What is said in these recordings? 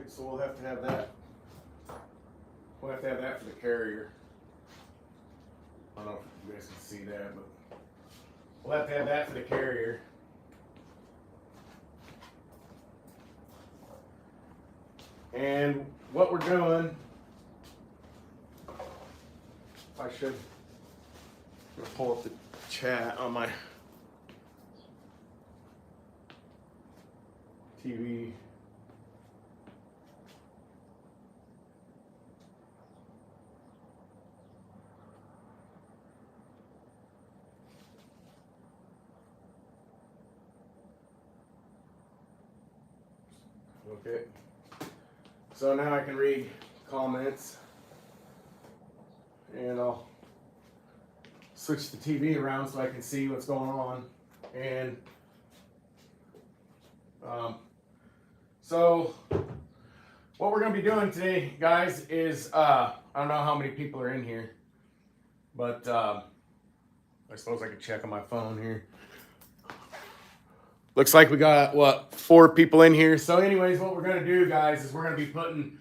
So we'll have to have that. We'll have to have that for the carrier. I don't know if you guys can see that, but we'll have to have that for the carrier. And what we're doing, I should pull up the chat on my TV. Okay. So now I can read comments, and I'll switch the TV around so I can see what's going on. And so what we're going to be doing today, guys, is I don't know how many people are in here, but I suppose I could check on my phone here. Looks like we got, what, 4 people in here. So anyways, what we're going to do, guys, is we're going to be putting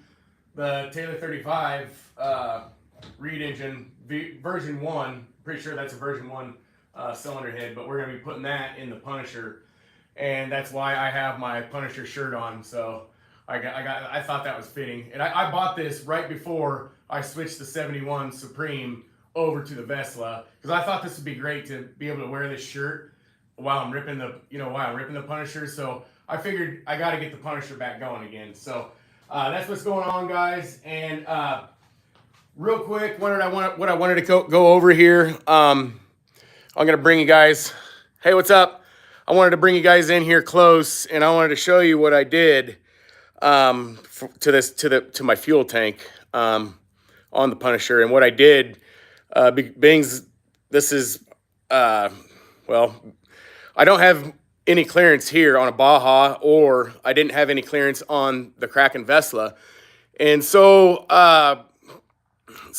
the Taylor 35 Reed engine version 1. Pretty sure that's a version 1 cylinder head, but we're going to be putting that in the Punisher. And that's why I have my Punisher shirt on. So I thought that was fitting. And I bought this right before I switched the 71 Supreme over to the Vesla, because I thought this would be great to be able to wear this shirt while I'm ripping the Punisher. So I figured I got to get the Punisher back going again. So that's what's going on, guys. And real quick, what I wanted to go over here. I'm gonna bring you guys. Hey, what's up? I wanted to bring you guys in here close, and I wanted to show you what I did to my fuel tank on the Punisher. And what I did, being this is well, I don't have any clearance here on a Baja, or I didn't have any clearance on the Kraken Vesla. And so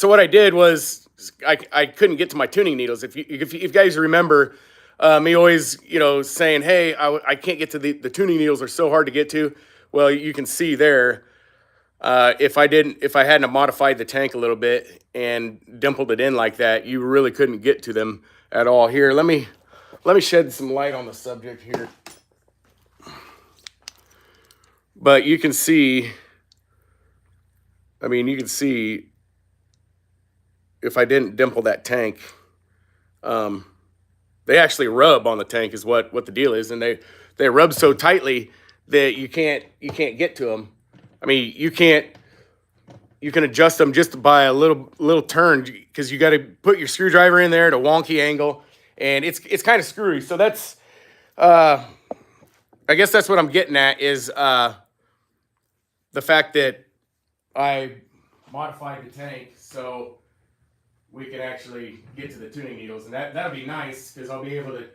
what I did was I couldn't get to my tuning needles. If you guys remember me always, saying, hey, I can't get to the tuning needles are so hard to get to. Well, you can see there, if I hadn't modified the tank a little bit and dimpled it in like that, you really couldn't get to them at all. Here, let me shed some light on the subject here. But you can see, you can see if I didn't dimple that tank, they actually rub on the tank is what the deal is. And they rub so tightly that you can't get to them. You can adjust them just by a little turn, because you got to put your screwdriver in there at a wonky angle. And it's kind of screwy. So that's, I guess that's what I'm getting at, is the fact that I modified the tank so we can actually get to the tuning needles. And that'll be nice, because I'll be able to,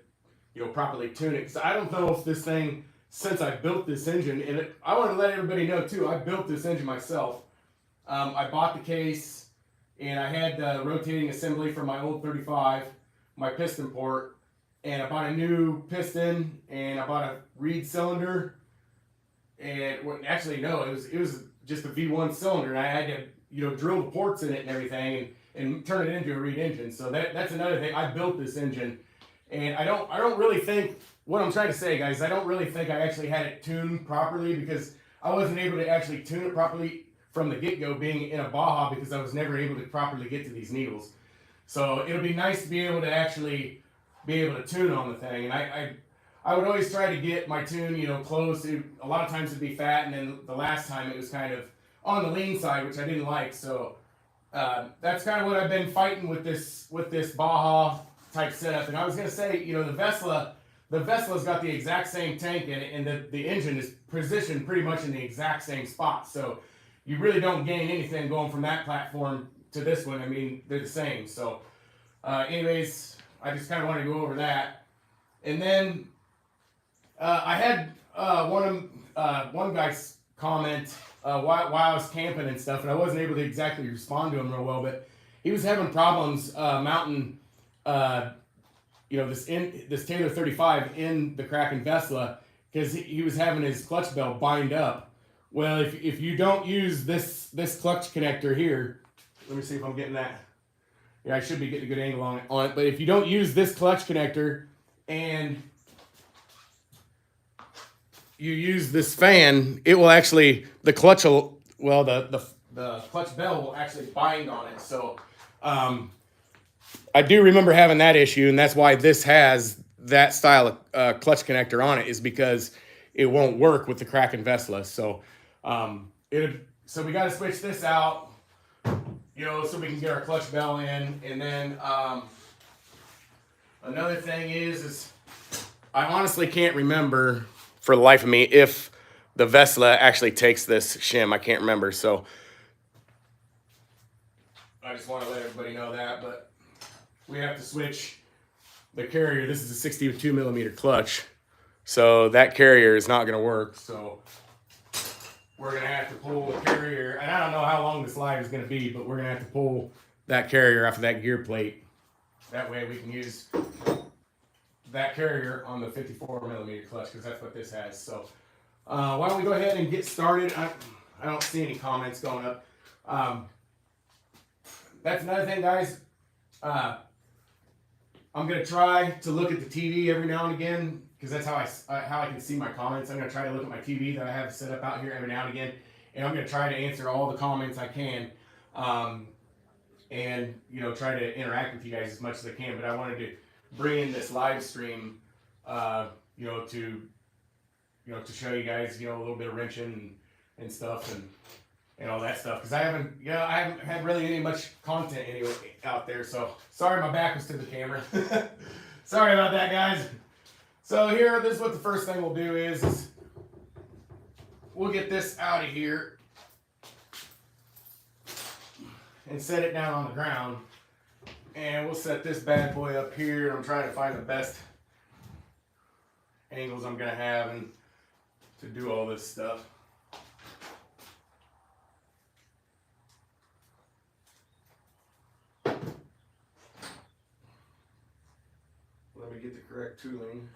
properly tune it. So I don't know if this thing, since I built this engine, and I want to let everybody know too, I built this engine myself. I bought the case, and I had the rotating assembly from my old 35. My piston port, and I bought a new piston, and I bought a Reed cylinder, and actually no, it was just a V1 cylinder, and I had to drill the ports in it and everything, and turn it into a Reed engine. So that's another thing. I built this engine, and I don't really think, what I'm trying to say, guys, I don't really think I actually had it tuned properly, because I wasn't able to actually tune it properly from the get-go, being in a Baja, because I was never able to properly get to these needles. So it'll be nice to be able to actually be able to tune on the thing. And I would always try to get my tune, close. A lot of times it'd be fat, and then the last time it was kind of on the lean side, which I didn't like. So that's kind of what I've been fighting with this Baja type setup. And I was gonna say, the Vesla's got the exact same tank in it, and the engine is positioned pretty much in the exact same spot. So you really don't gain anything going from that platform to this one. They're the same. So anyways, I just kind of want to go over that. And then I had one guy's comment while I was camping and stuff, and I wasn't able to exactly respond to him real well, but he was having problems mounting this Taylor 35 in the Kraken Vesla, because he was having his clutch bell bind up Well, if you don't use this clutch connector here, let me see if I'm getting that. Yeah, I should be getting a good angle on it. But if you don't use this clutch connector and you use this fan, it will actually, the clutch will, well, the clutch bell will actually bind on it. So I do remember having that issue, and that's why this has that style of clutch connector on it, is because it won't work with the Kraken Vesla. So so we got to switch this out, so we can get our clutch bell in. And then another thing is I honestly can't remember for the life of me if the Vesla actually takes this shim. I can't remember. So I just want to let everybody know that. But we have to switch the carrier. This is a 62 millimeter clutch. So that carrier is not going to work. So we're going to have to pull the carrier. And I don't know how long this live is going to be, but we're going to have to pull that carrier off of that gear plate. That way we can use that carrier on the 54 millimeter clutch, because that's what this has. So why don't we go ahead and get started? I don't see any comments going up. That's another thing, guys. I'm going to try to look at the TV every now and again, because that's how I can see my comments. I'm going to try to look at my TV that I have set up out here every now and again, and I'm going to try to answer all the comments I can, and try to interact with you guys as much as I can. But I wanted to bring in this live stream, to show you guys, a little bit of wrenching and stuff and all that stuff, because I haven't had really any much content anyway out there. So sorry, my back was to the camera. Sorry about that, guys. So here, this is what the first thing we'll do is we'll get this out of here and set it down on the ground, and we'll set this bad boy up here. I'm trying to find the best angles I'm gonna have and to do all this stuff. Let me get the correct tooling.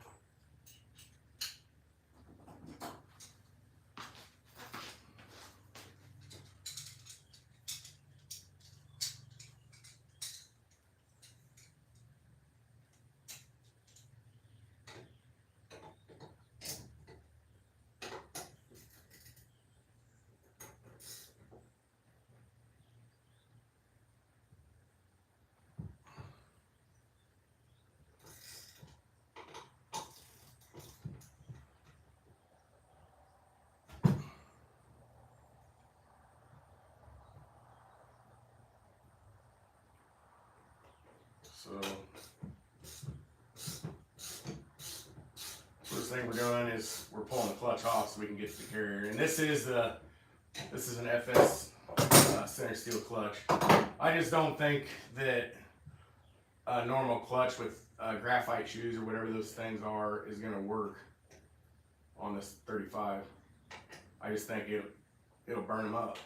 So first thing we're doing is we're pulling the clutch off so we can get to the carrier. And this is an FS center steel clutch. I just don't think that a normal clutch with graphite shoes or whatever those things are is going to work on this 35. I just think it'll burn them up.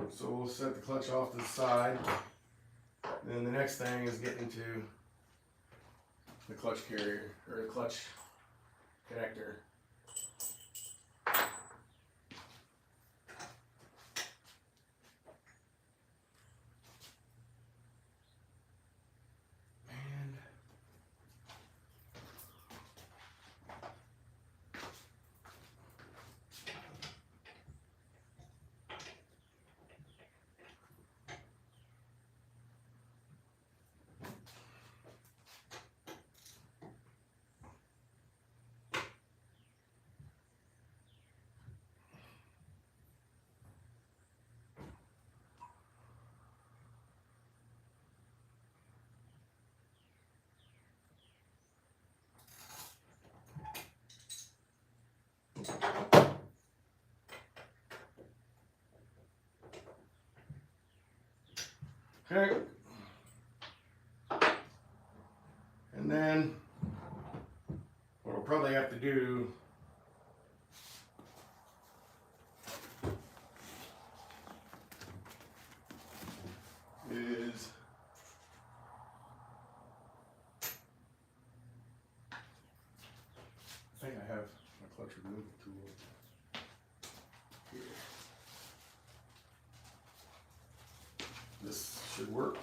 So we'll set the clutch off to the side. Then the next thing is getting to the clutch carrier, or the clutch connector. Okay. And then what we'll probably have to do is clutch removal tool. Here. This should work.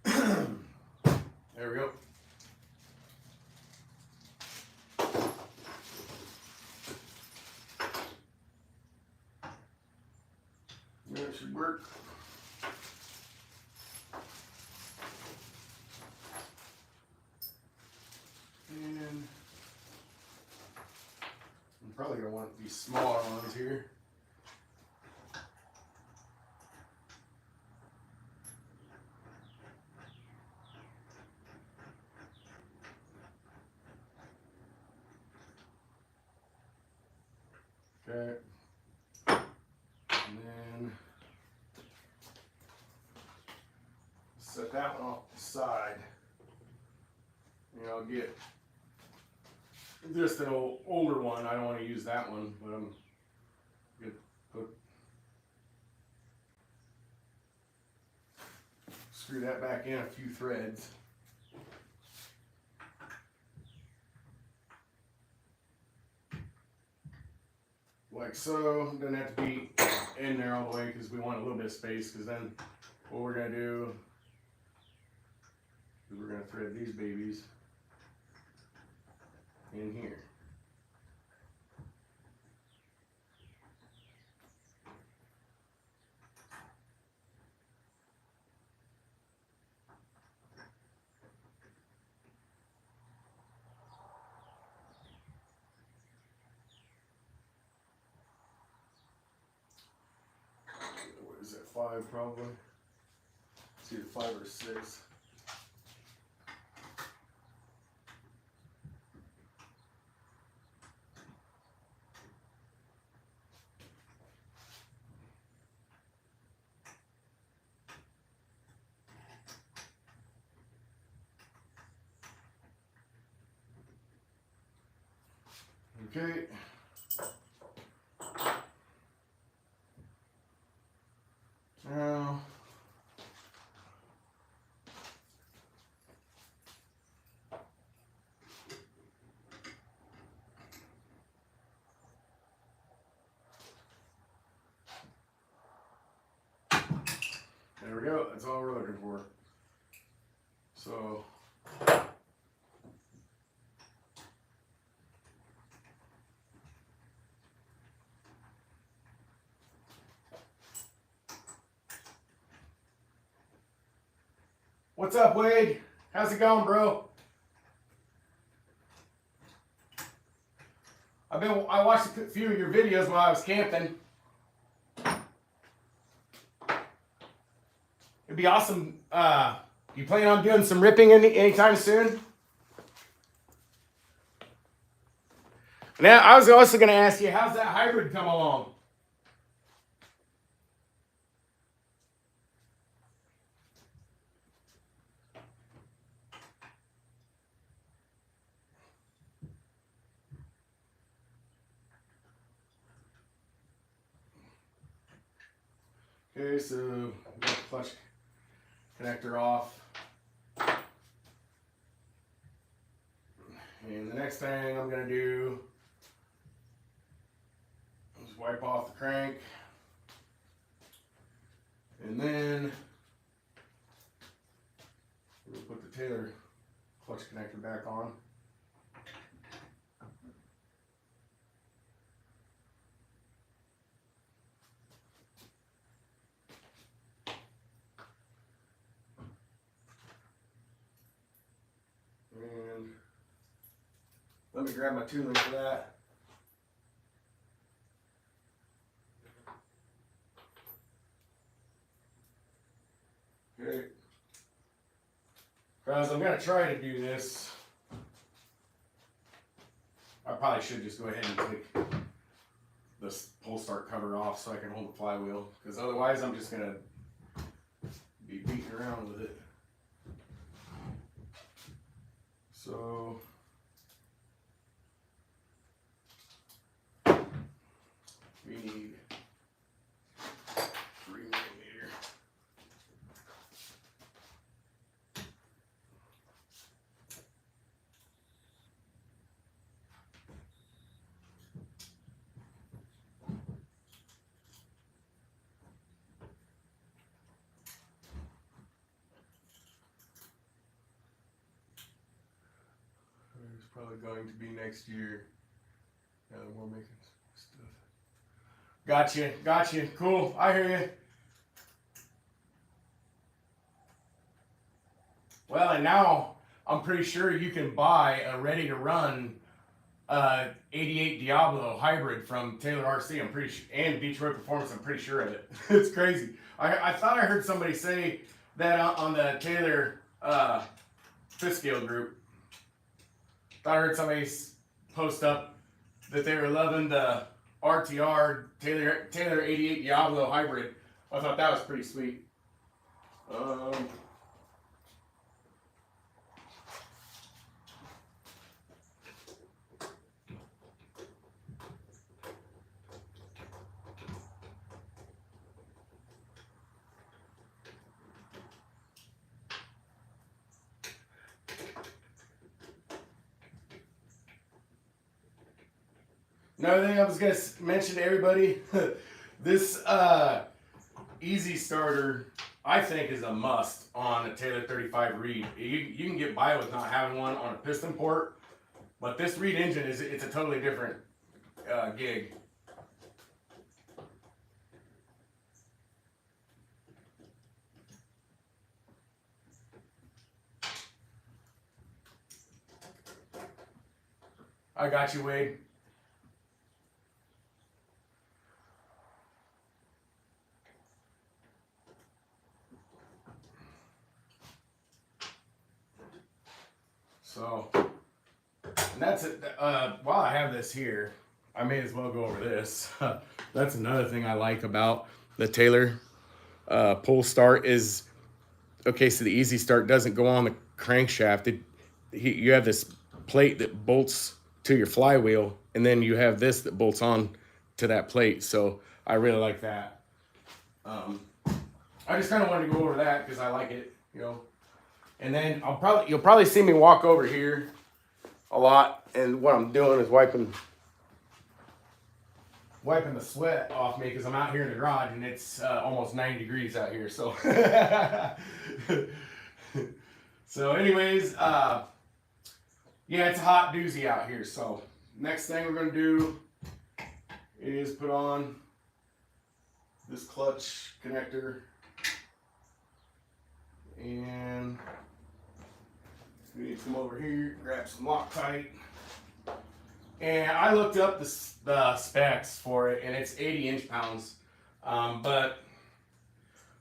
There we go. That should work. And I'm probably going to want these smaller ones here. Okay. And then set that one off the side. And I'll get just an older one. I don't want to use that one, but I'm going to screw that back in a few threads. Like so. Doesn't have to be in there all the way because we want a little bit of space, because then what we're going to do is we're going to thread these babies in here. What is that, 5 probably? It's either 5 or 6. Okay. Now, there we go. That's all we're looking for. So, what's up, Wade? How's it going, bro? I watched a few of your videos while I was camping. It'd be awesome. You plan on doing some ripping anytime soon? Now, I was also going to ask you, how's that hybrid come along? Okay, so we got the clutch connector off. And the next thing I'm going to do is wipe off the crank. And then we'll put the Taylor clutch connector back on. And let me grab my tooling for that. Okay. Guys, I'm going to try to do this. I probably should just go ahead and take this pull start cover off so I can hold the flywheel, because otherwise I'm just going to be beating around with it. So we need 3mm. probably going to be next year. Yeah, we're making stuff. Gotcha. Cool. I hear you. Well, and now I'm pretty sure you can buy a ready-to-run 88 Diablo hybrid from Taylor RC. I'm pretty sure, and Detroit Performance. I'm pretty sure of it. It's crazy. I thought I heard somebody say that on the Taylor fifth scale group. Thought I heard somebody post up that they were loving the RTR Taylor 88 Diablo hybrid. I thought that was pretty sweet. Another thing I was going to mention to everybody, this Easy Starter, I think, is a must on a Taylor 35 Reed. You can get by with not having one on a piston port, but this Reed engine it's a totally different gig. I got you, Wade. So, and that's it. While I have this here, I may as well go over this. That's another thing I like about the Taylor pull start is, okay, so the Easy Start doesn't go on the crankshaft. You have this plate that bolts to your flywheel, and then you have this that bolts on to that plate. So I really like that. I just kind of wanted to go over that because I like it, you know. And then you'll probably see me walk over here a lot, and what I'm doing is wiping the sweat off me because I'm out here in the garage and it's almost 90 degrees out here. So, so anyways, yeah, it's a hot doozy out here. So next thing we're gonna do is put on this clutch connector, and we need to come over here, grab some Loctite. And I looked up the specs for it, and it's 80 inch-pounds. But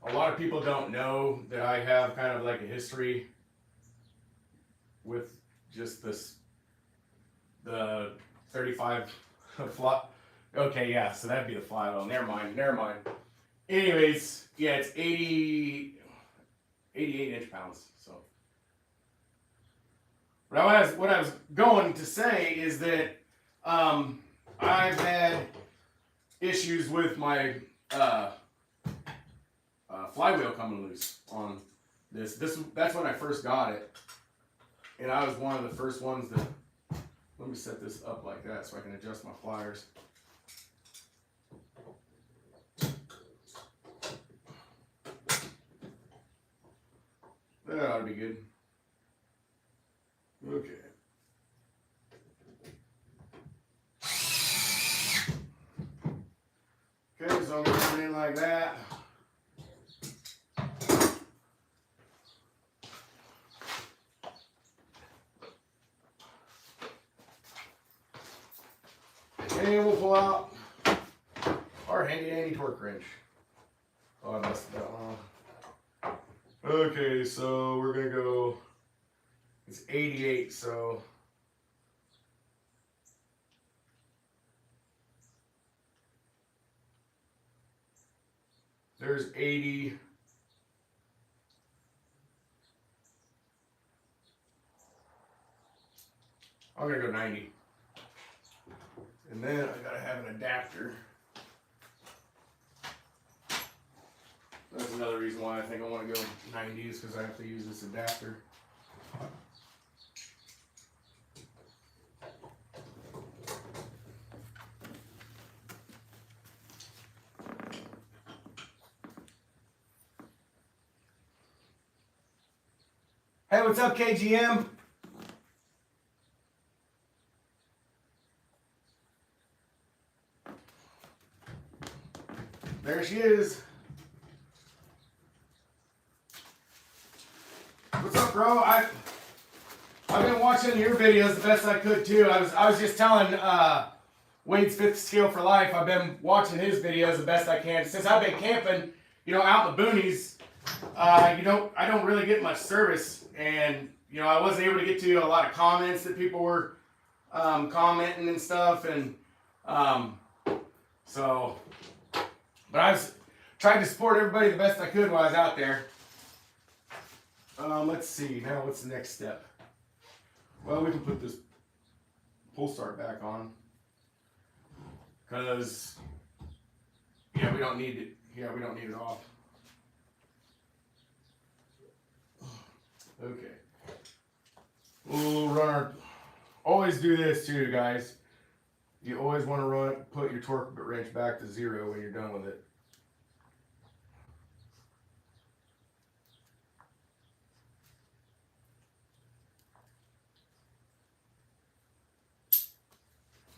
a lot of people don't know that I have kind of like a history with just the 35 fly. Okay, yeah, so that'd be the flywheel. Never mind. Anyways, yeah, it's 88 inch-pounds. So. What I was going to say is that I've had issues with my flywheel coming loose on this. That's when I first got it, and I was one of the first ones that. Let me set this up like that so I can adjust my pliers. That ought to be good. Okay. Okay, so I'm going to put it in like that. And we'll pull out our handy torque wrench. Oh, I messed that one up. Okay, so we're going to go. It's 88, so there's 80. I'm gonna go 90. And then I gotta have an adapter. That's another reason why I think I want to go 90 is because I have to use this adapter. Hey, what's up, KGM? There she is. What's up, bro? I've been watching your videos the best I could too. I was just telling Wade's Fifth Skill for Life. I've been watching his videos the best I can since I've been camping. You know, out in the boonies. I don't really get much service, and you know, I wasn't able to get to a lot of comments that people were commenting and stuff, and so. But I was trying to support everybody the best I could while I was out there. Let's see, now what's the next step? Well, we can put this pull start back on. Because, yeah, we don't need it. Yeah, we don't need it off. Okay. We'll run our, always do this too, guys. You always want to put your torque wrench back to 0 when you're done with it.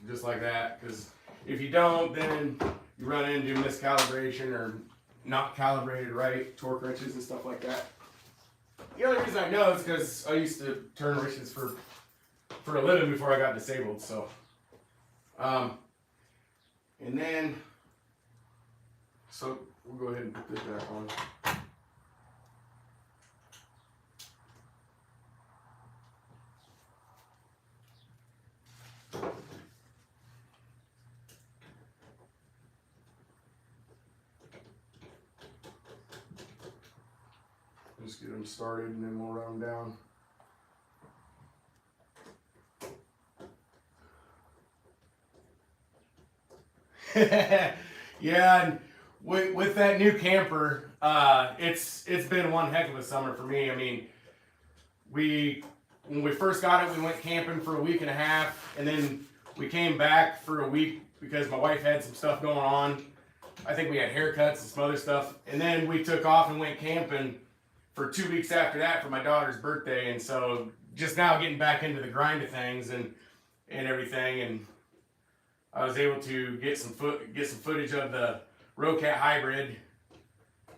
Just like that, because if you don't, then you run into miscalibration or not calibrated right torque wrenches and stuff like that. The only reason I know is because I used to turn wrenches for a living before I got disabled, so. And then, so we'll go ahead and put this back on. Just get them started and then we'll run them down. Yeah, and with that new camper, it's been one heck of a summer for me. I mean, when we first got it, we went camping for a week and a half, and then we came back for a week because my wife had some stuff going on. I think we had haircuts and some other stuff, and then we took off and went camping for 2 weeks after that for my daughter's birthday, and so just now getting back into the grind of things and everything, and I was able to get some footage of the Rocat hybrid,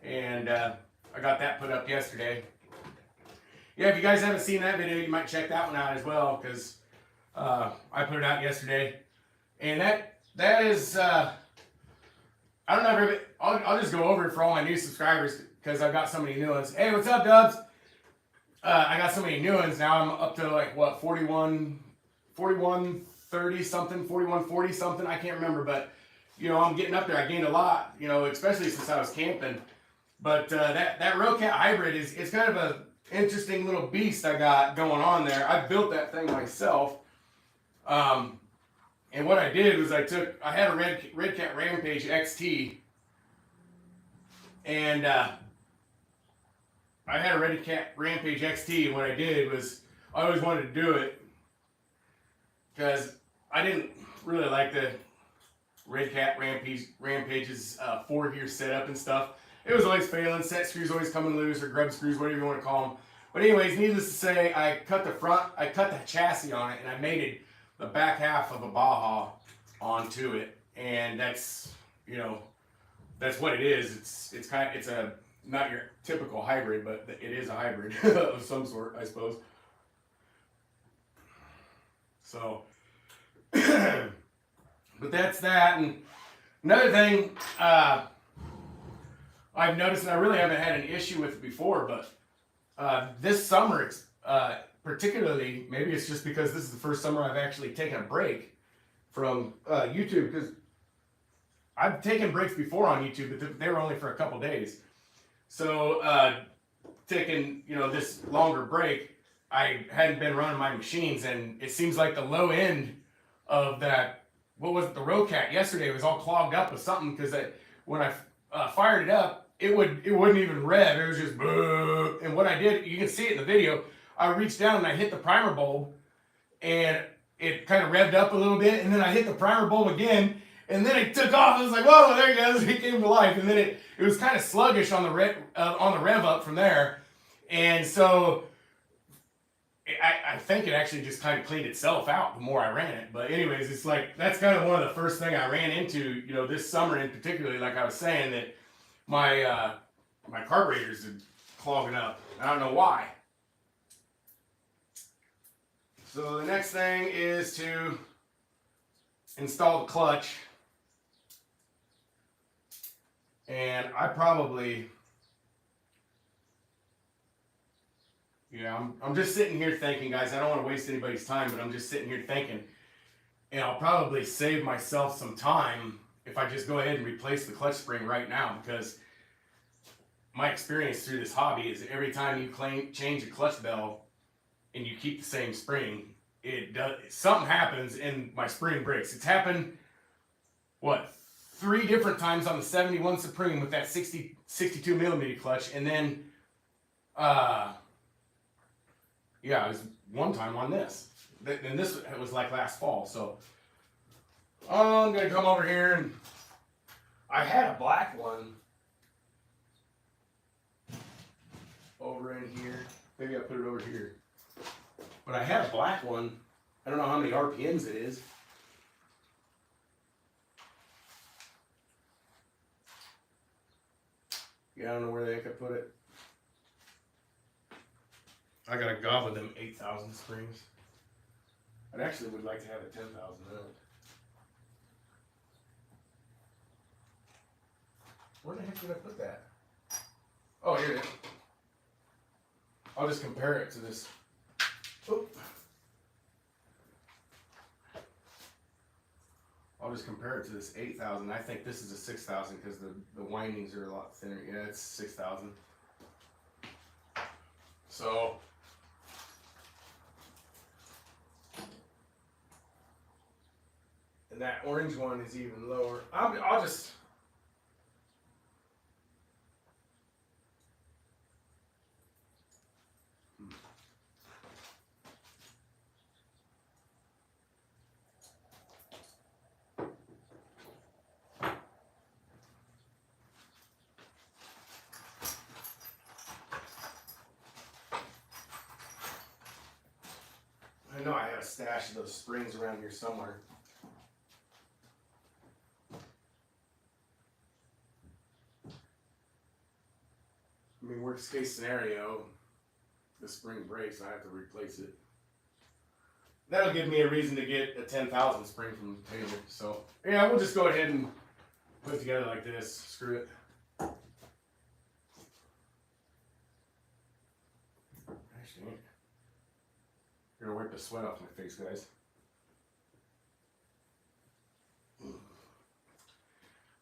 and I got that put up yesterday. Yeah, if you guys haven't seen that video, you might check that one out as well, because I put it out yesterday, and that is I don't know. I'll just go over it for all my new subscribers because I've got so many new ones. Hey, what's up, Dubs? I got so many new ones now. I'm up to like what 4130 something, 4140 something. I can't remember, but you know, I'm getting up there. I gained a lot, you know, especially since I was camping. But that Rocat hybrid is kind of a interesting little beast I got going on there. I built that thing myself. And what I did was I had a Redcat Rampage XT, and I had a Redcat Rampage XT, and what I did was I always wanted to do it because I didn't really like the Redcat Rampage's 4-gear setup and stuff. It was always failing, set screws always coming loose, or grub screws, whatever you want to call them. But anyways, needless to say, I cut the chassis on it, and I mated the back half of a Baja onto it, and that's, you know, that's what it is. It's a not your typical hybrid, but it is a hybrid of some sort, I suppose. So, but that's that. And another thing I've noticed, and I really haven't had an issue with it before, but this summer, particularly, maybe it's just because this is the first summer I've actually taken a break from YouTube, because I've taken breaks before on YouTube, but they were only for a couple days. So taking, you know, this longer break, I hadn't been running my machines, and it seems like the low end of that, what was it, the Rocat yesterday was all clogged up with something, because when I fired it up, it wouldn't even rev. It was just boo. And what I did, you can see it in the video, I reached down and I hit the primer bulb, and it kind of revved up a little bit, and then I hit the primer bulb again, and then it took off. I was like, whoa, there it goes. It came to life. And then it was kind of sluggish on the rev up from there. And so I think it actually just kind of cleaned itself out the more I ran it. But anyways, it's like that's kind of one of the first thing I ran into, this summer in particular. Like I was saying, that my carburetors are clogging up. I don't know why. So the next thing is to install the clutch, and I probably. Yeah, I'm just sitting here thinking, guys, I don't want to waste anybody's time, but I'm just sitting here thinking, and I'll probably save myself some time if I just go ahead and replace the clutch spring right now, because my experience through this hobby is every time you change a clutch bell and you keep the same spring, something happens and my spring breaks. It's happened, 3 different times on the 71 Supreme with that 62 millimeter clutch, and then yeah, it was one time on this. And this was like last fall. So I'm going to come over here, and I had a black one over in here. Maybe I put it over here. But I had a black one. I don't know how many RPMs it is. Yeah, I don't know where the heck I put it. I got a gob of them 8,000 springs. I actually would like to have a 10,000 in it. Where the heck did I put that? Oh, here it is. I'll just compare it to this. Oop. I'll just compare it to this 8,000. I think this is a 6,000 because the windings are a lot thinner. Yeah, it's 6,000. So and that orange one is even lower. I'll just. I know I have a stash of those springs around here somewhere. I mean, worst case scenario, the spring breaks and I have to replace it. That'll give me a reason to get a 10,000 spring from Taylor. So, yeah, we'll just go ahead and put it together like this. Screw it. Actually, I'm gonna wipe the sweat off my face, guys.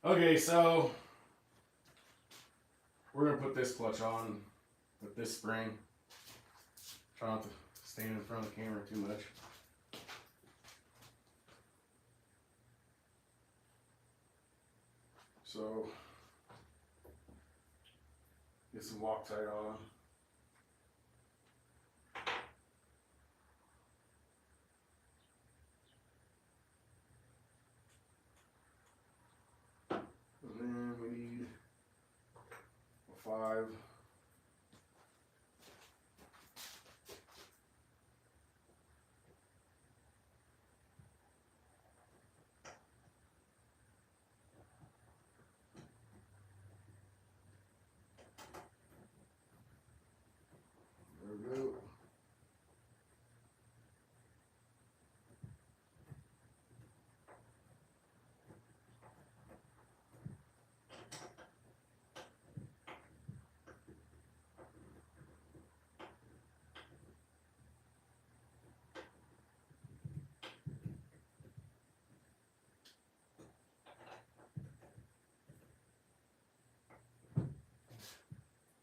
Okay, so we're gonna put this clutch on with this spring. Try not to stand in front of the camera too much. So get some Loctite on. And then we need a 5. There we go.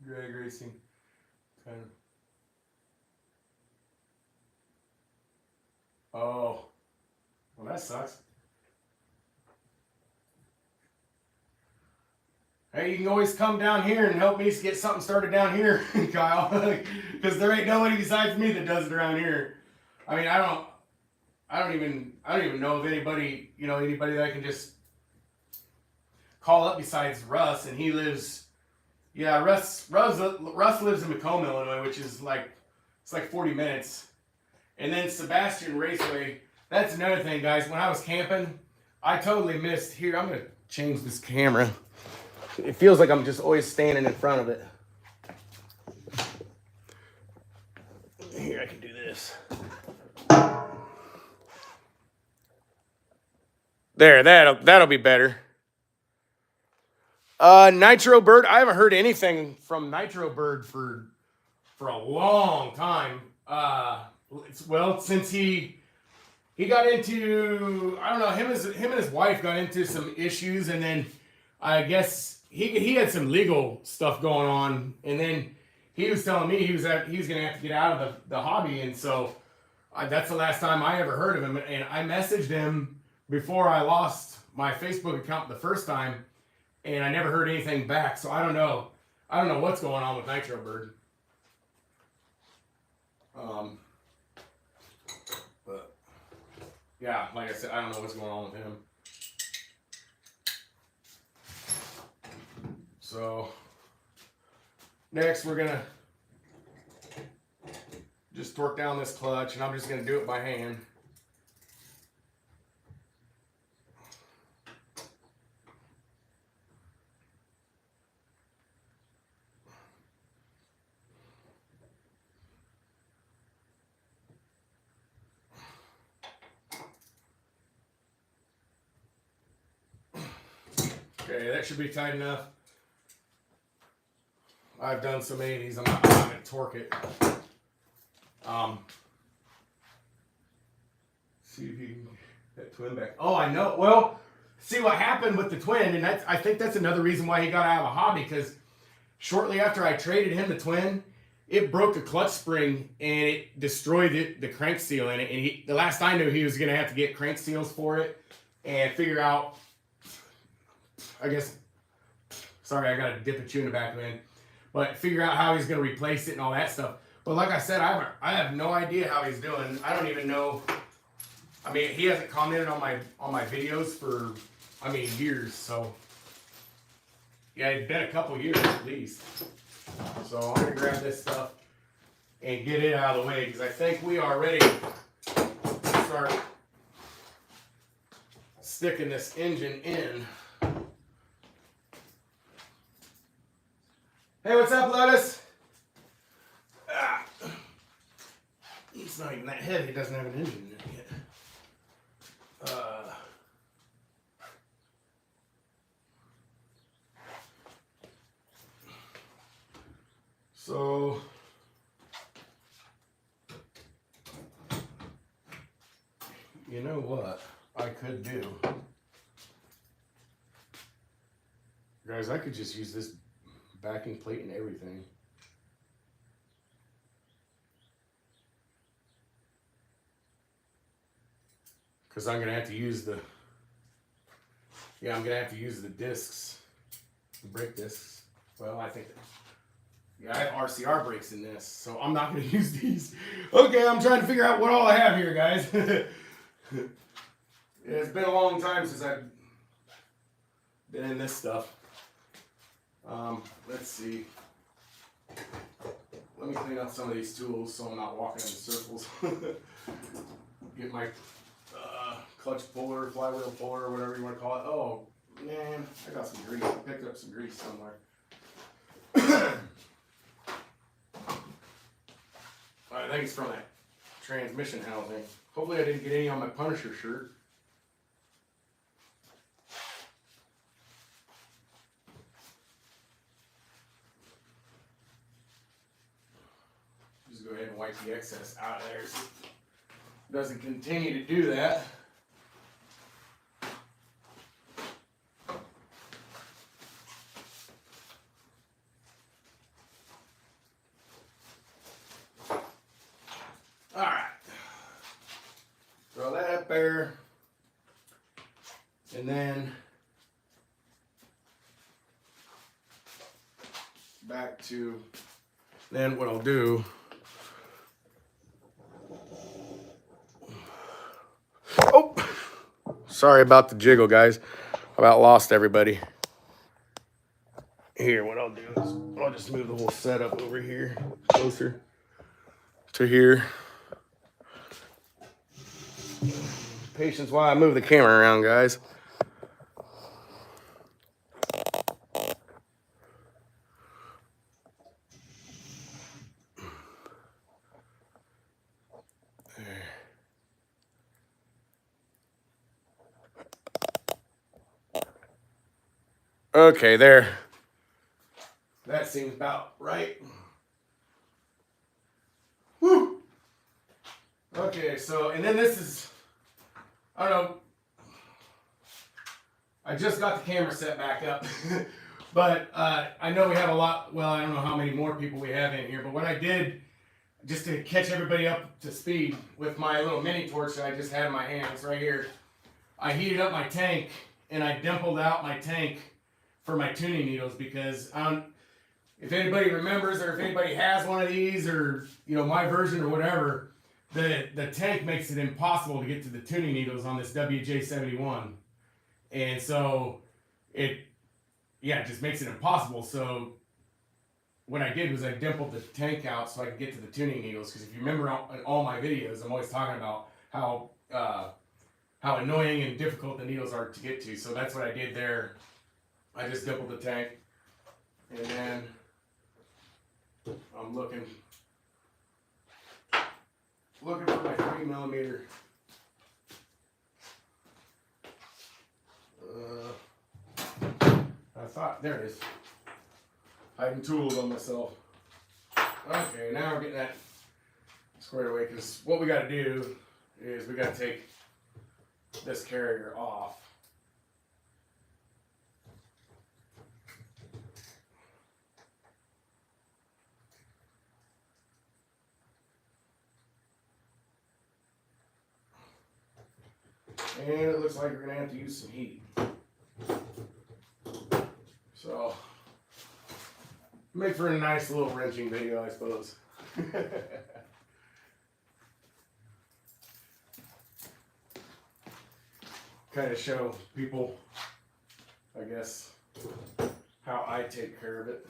Drag racing, kind of. Oh, well, that sucks. Hey, you can always come down here and help me get something started down here, Kyle, because there ain't nobody besides me that does it around here. I mean, I don't even know of anybody, anybody that I can just call up besides Russ, and he lives. Yeah, Russ lives in Macomb, Illinois, which is it's like 40 minutes. And then Sebastian Raceway. That's another thing, guys. When I was camping, I totally missed. Here, I'm going to change this camera. It feels like I'm just always standing in front of it. Here, I can do this. There, that'll be better. Nitro Bird. I haven't heard anything from Nitro Bird for a long time. Well, since he got into, I don't know, him and his wife got into some issues, and then I guess he had some legal stuff going on, and then he was telling me he was gonna have to get out of the hobby, and so that's the last time I ever heard of him. And I messaged him before I lost my Facebook account the first time, and I never heard anything back. So I don't know what's going on with Nitro Bird. But yeah, like I said, I don't know what's going on with him. So next we're gonna just torque down this clutch, and I'm just gonna do it by hand. Okay, that should be tight enough. I've done so many of these, I'm not going to torque it. See if you can get that twin back. Oh, I know. Well, see what happened with the twin, and I think that's another reason why he got out of the hobby, because shortly after I traded him the twin, it broke the clutch spring and it destroyed the crank seal in it. And the last I knew, he was going to have to get crank seals for it and figure out, I guess, sorry, I got a dip of chew in the back end, but figure out how he's going to replace it and all that stuff. But like I said, I have no idea how he's doing. I don't even know. I mean, he hasn't commented on my videos for, I mean, years. So yeah, it's been a couple years at least. So I'm going to grab this stuff and get it out of the way, because I think we are ready to start sticking this engine in. Hey, what's up, Lotus? Ah. It's not even that heavy. It doesn't have an engine in it yet. So you know what I could do, guys? I could just use this backing plate and everything. Because I'm gonna have to use the discs, the brake discs. Well, I think I have RCR brakes in this, so I'm not gonna use these. Okay, I'm trying to figure out what all I have here, guys. It's been a long time since I've been in this stuff. Let's see. Let me clean up some of these tools so I'm not walking in circles. Get my clutch puller, flywheel puller, whatever you want to call it. Oh, man, I got some grease. I picked up some grease somewhere. I think it's from that transmission housing. Hopefully I didn't get any on my Punisher shirt. Just go ahead and wipe the excess out of there so it doesn't continue to do that. There, and then back to, then what I'll do, oh, sorry about the jiggle, guys. About lost everybody. Here, what I'll do is I'll just move the whole setup over here, closer to here. Patience while I move the camera around, guys. Okay, there. That seems about right. Woo! Okay, so, and then this is, I don't know, I just got the camera set back up, but I know we have a lot, well, I don't know how many more people we have in here, but what I did, just to catch everybody up to speed with my little mini torch that I just had in my hands right here, I heated up my tank and I dimpled out my tank for my tuning needles because if anybody remembers or if anybody has one of these or my version or whatever, the tank makes it impossible to get to the tuning needles on this WJ71, and so it just makes it impossible. So what I did was I dimpled the tank out so I could get to the tuning needles, because if you remember in all my videos, I'm always talking about how annoying and difficult the needles are to get to. So that's what I did there. I just dimpled the tank, and then I'm looking for my 3mm. I thought, there it is. Hiding tools on myself. Okay, now we're getting that squared away, because what we got to do is we got to take this carrier off. And it looks like we're going to have to use some heat. So, make for a nice little wrenching video, I suppose. Kind of show people, I guess, how I take care of it.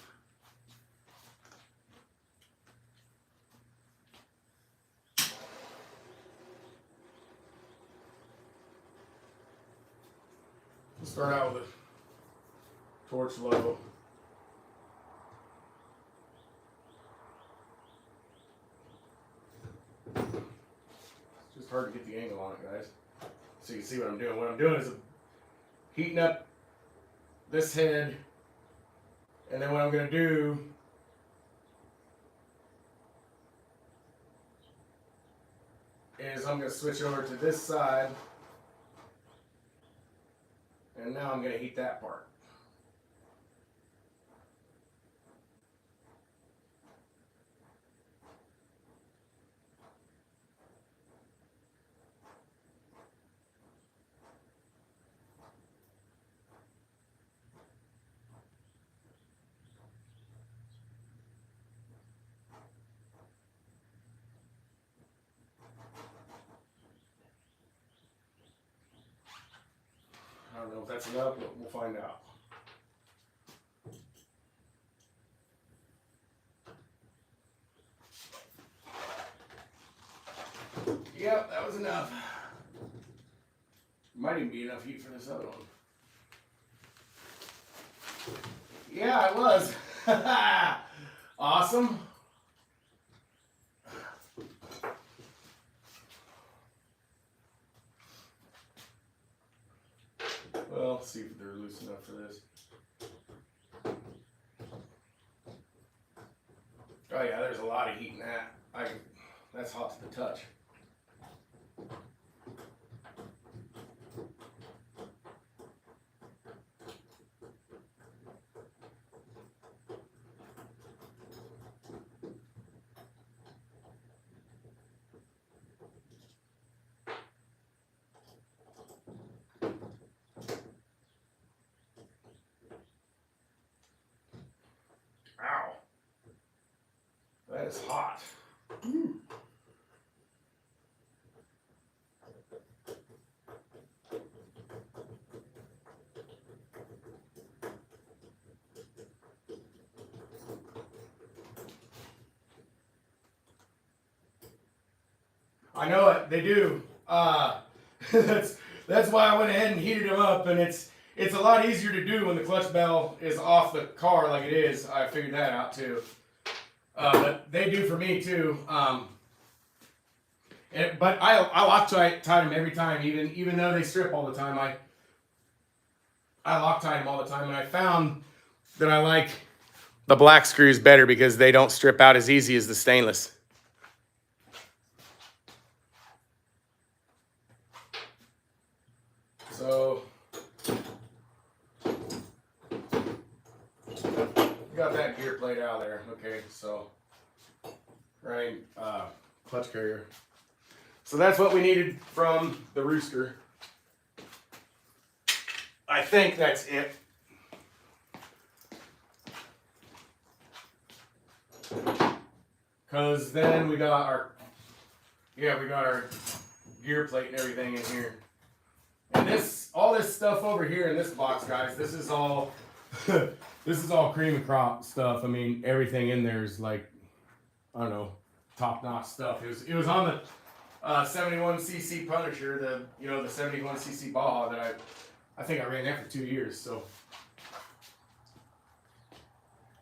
We'll start out with a torch low. It's just hard to get the angle on it, guys. So you can see what I'm doing. What I'm doing is heating up this head, and then what I'm going to do is I'm going to switch over to this side, and now I'm going to heat that part. I don't know if that's enough, but we'll find out. Yep, that was enough. Might even be enough heat for this other one. Yeah, it was. Awesome. Well, let's see if they're loose enough for this. Oh yeah, there's a lot of heat in that. That's hot to the touch. Ow. That is hot. Woo. I know it. They do. That's why I went ahead and heated them up, and it's a lot easier to do when the clutch bell is off the car like it is. I figured that out too. But they do for me too. But I Loctite them every time, even though they strip all the time. I Loctite them all the time, and I found that I like the black screws better because they don't strip out as easy as the stainless. So got that gear plate out of there. Okay, so right, clutch carrier. So that's what we needed from the Rooster. I think that's it. Cause then we got our gear plate and everything in here. And all this stuff over here in this box, guys, this is all this is all cream and crop stuff. I mean, everything in there is like, I don't know, top-notch stuff. It was on the 71cc Punisher, the 71cc Baja that I think I ran that for 2 years. So,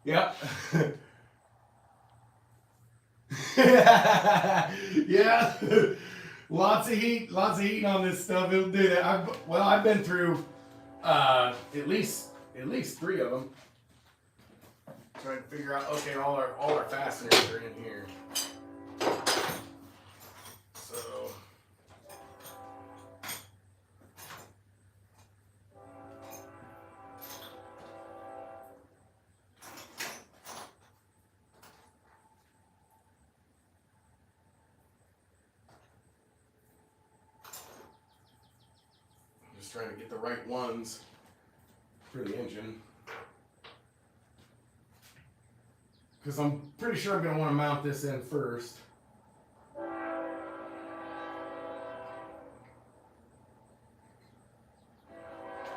yep. Yeah. Lots of heat on this stuff. It'll do that. I've been through at least 3 of them. Trying to figure out. Okay, all our fasteners are in here. So just trying to get the right ones for the engine. Because I'm pretty sure I'm going to want to mount this in first.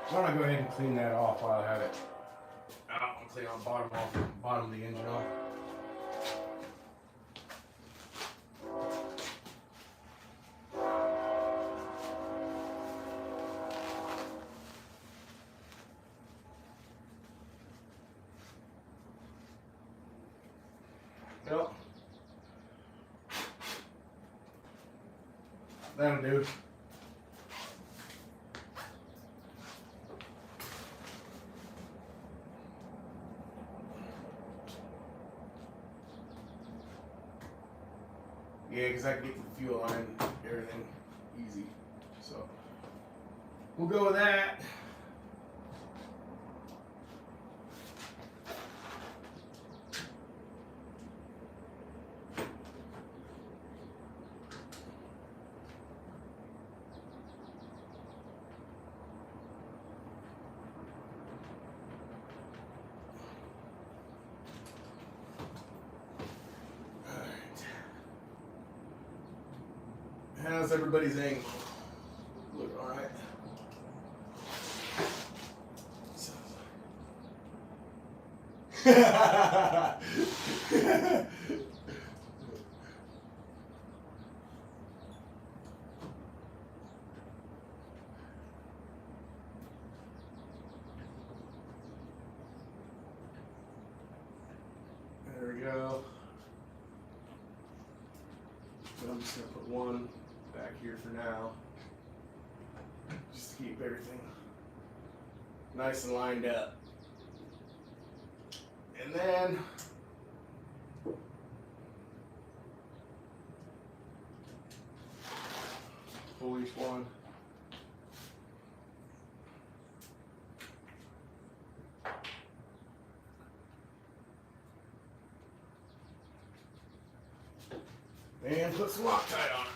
Why don't I go ahead and clean that off while I have it? I don't want to clean on the bottom of the engine off. Yep. That'll do. Yeah, because I can get the fuel line, everything easy. So we'll go with that. How's everybody's angle? Look all right. There we go. So I'm just gonna put one back here for now, just to keep everything nice and lined up. And then pull each one. And put some Loctite on it.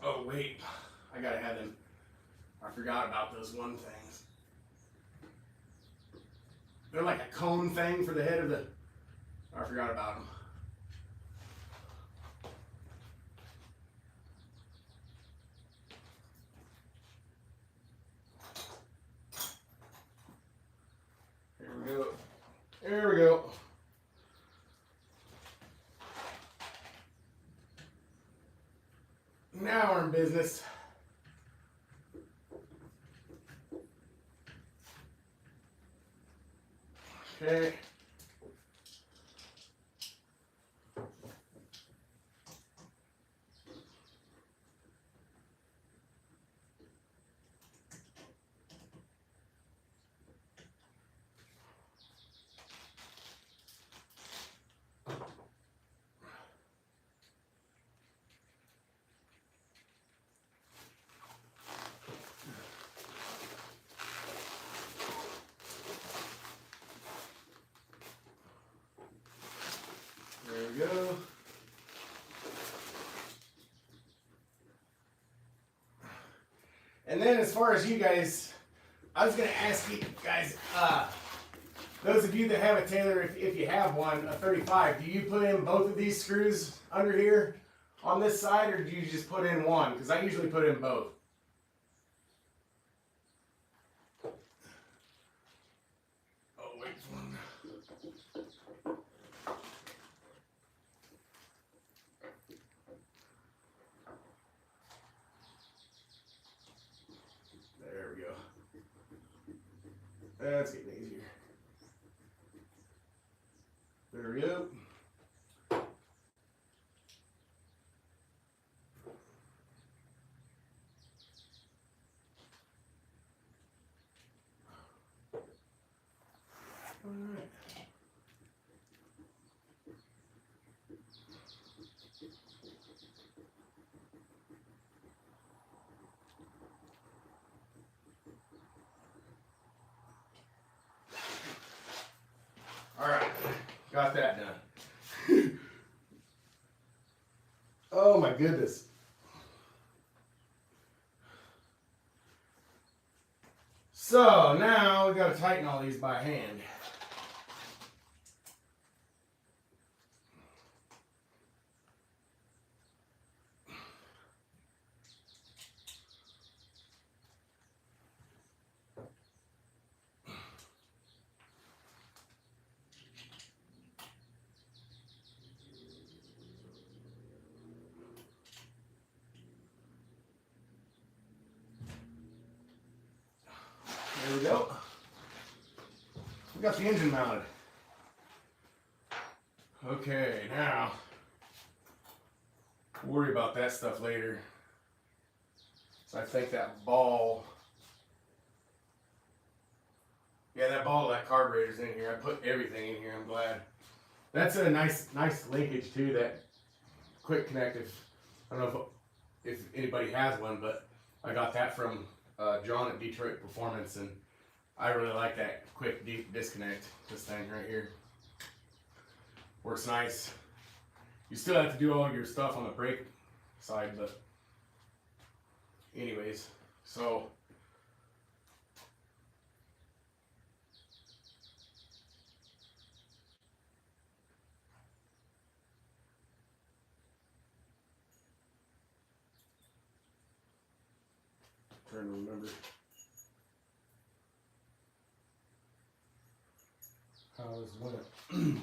Oh wait, I gotta have them. I forgot about those one things. They're like a cone thing for the head of the. I forgot about them. business. Okay. There we go. And then as far as you guys, I was going to ask you guys, those of you that have a Taylor, if you have one, a 35, do you put in both of these screws under here on this side, or do you just put in one? Because I usually put in both. Oh, wait for one. There we go. That's getting easier. There we go. All right. All right, got that done. Oh my goodness. So now we got to tighten all these by hand. There we go. We got the engine mounted. Okay, now we'll worry about that stuff later. So I think that ball, yeah, that ball, that carburetor's in here. I put everything in here. I'm glad. That's a nice linkage too. That quick connect. I don't know if anybody has one, but I got that from John at Detroit Performance, and I really like that quick deep disconnect. This thing right here works nice. You still have to do all your stuff on the brake side, but anyways, so trying to remember how this went. I think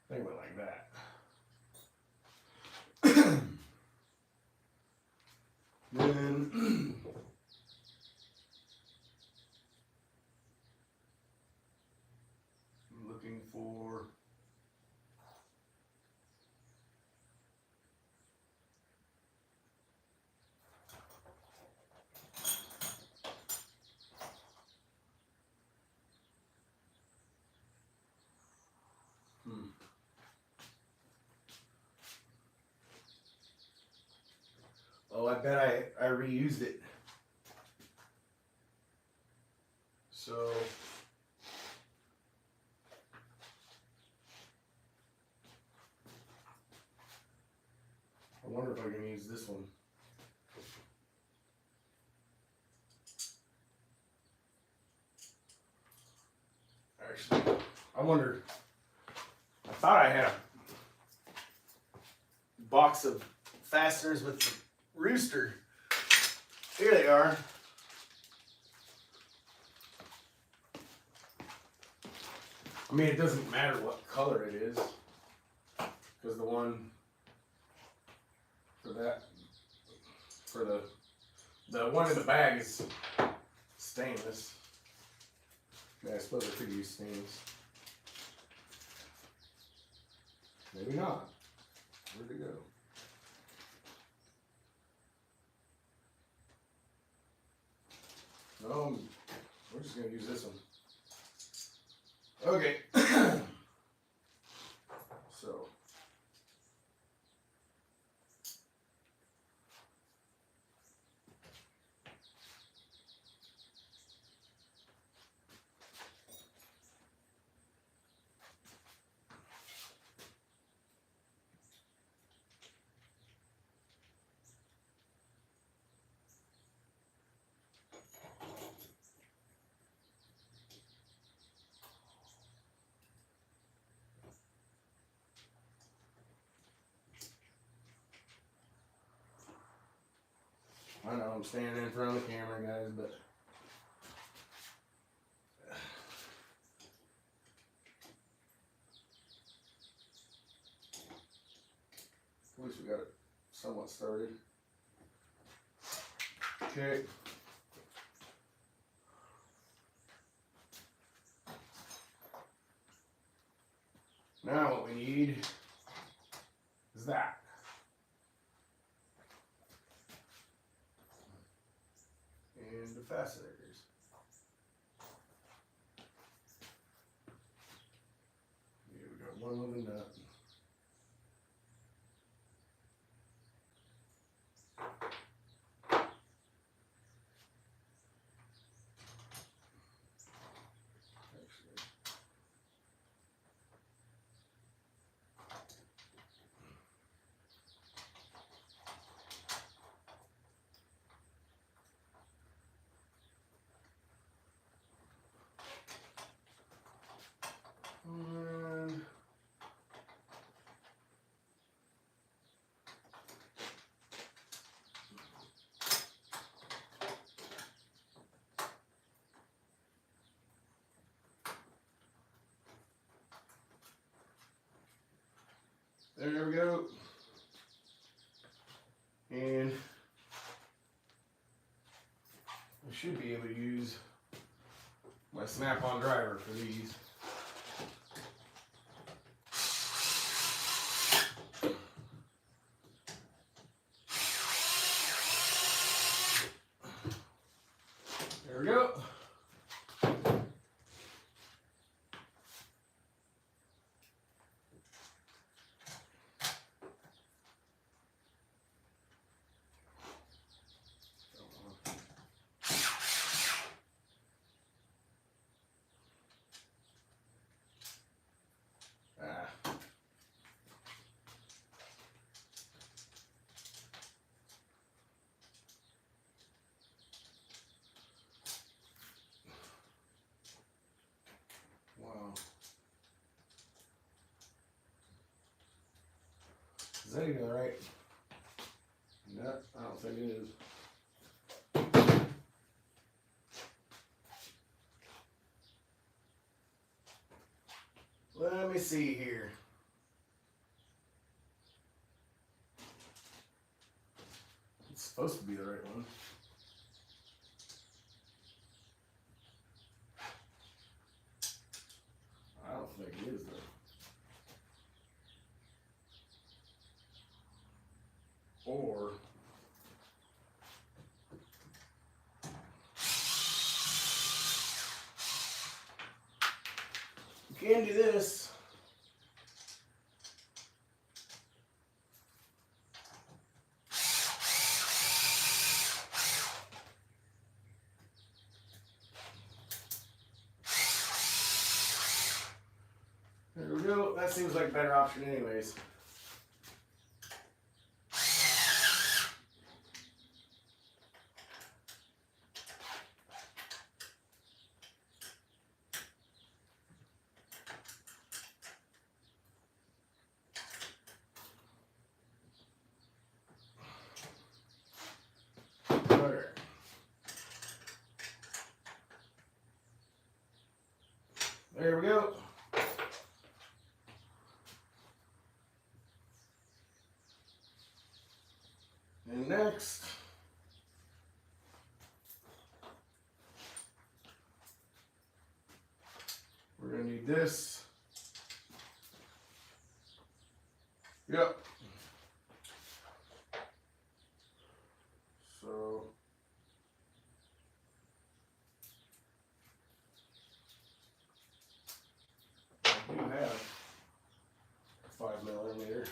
it went like that. Then I'm looking for oh, I bet I reused it. So I wonder if I can use this one. Actually, I wonder, I thought I had a box of fasteners with the rooster. Here they are. I mean, it doesn't matter what color it is, because the one for that, for the one in the bag is stainless. Yeah, I suppose I could use stainless. Maybe not. Where'd it go? No, we're just gonna use this one. Okay. So. I know I'm standing in front of the camera, guys, but at least we got it somewhat started. Okay. Now what we need is that. And the fasteners. Yeah, we got one with a nut. And there we go. And I should be able to use my snap-on driver for these. There we go. Wow. Is that even right? No, I don't think it is. Let me see here. It's supposed to be the right one. I don't think it is though. Or you can do this. There we go. That seems like a better option anyways. Okay. There we go. And next, this. Yep. So I do have a 5mm.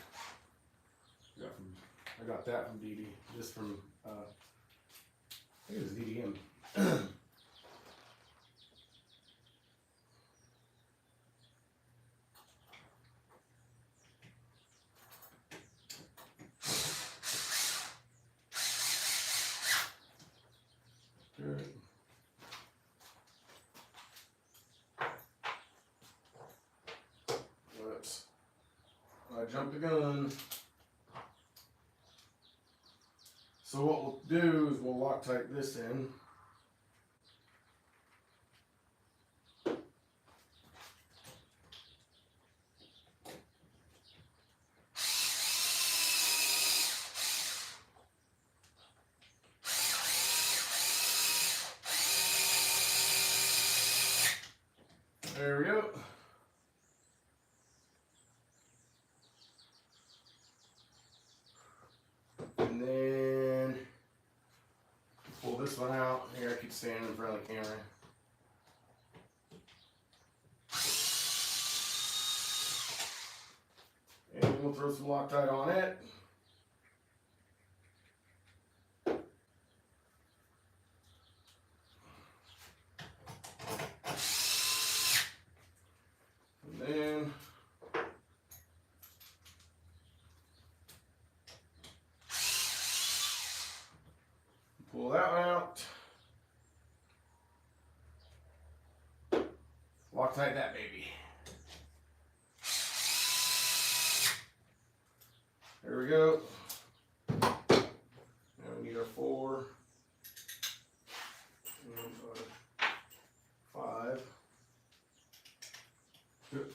I got that from DD, just from I think it was DDM. Good. Whoops. I jumped the gun. So what we'll do is we'll Loctite this in. There we go. And then pull this one out. Here, I keep standing in front of the camera. And we'll throw some Loctite on it. And then pull that one out. Loctite that baby. There we go. Now we need our 4 and our 5. Good.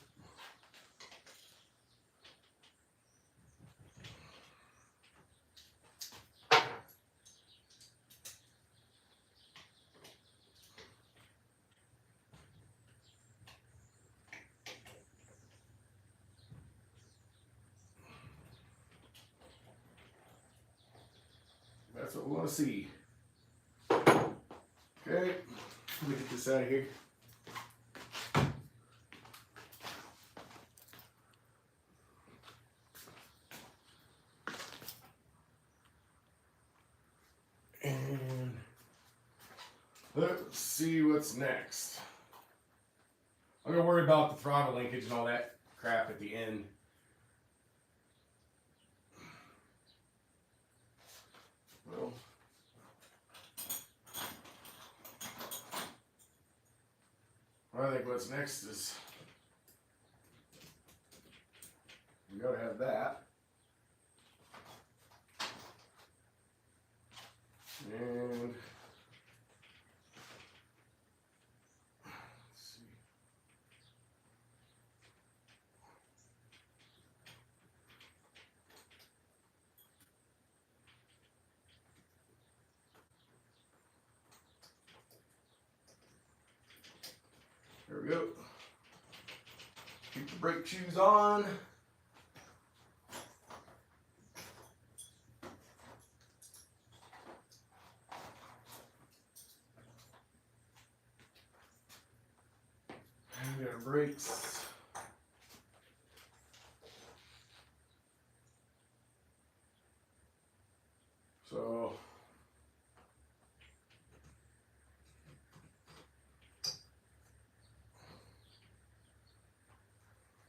That's what we want to see. Okay, let me get this out of here. And let's see what's next. I'm gonna worry about the throttle linkage and all that crap at the end. Well, I think what's next is we gotta have that. And let's see. There we go. Keep the brake shoes on. And we got our brakes. So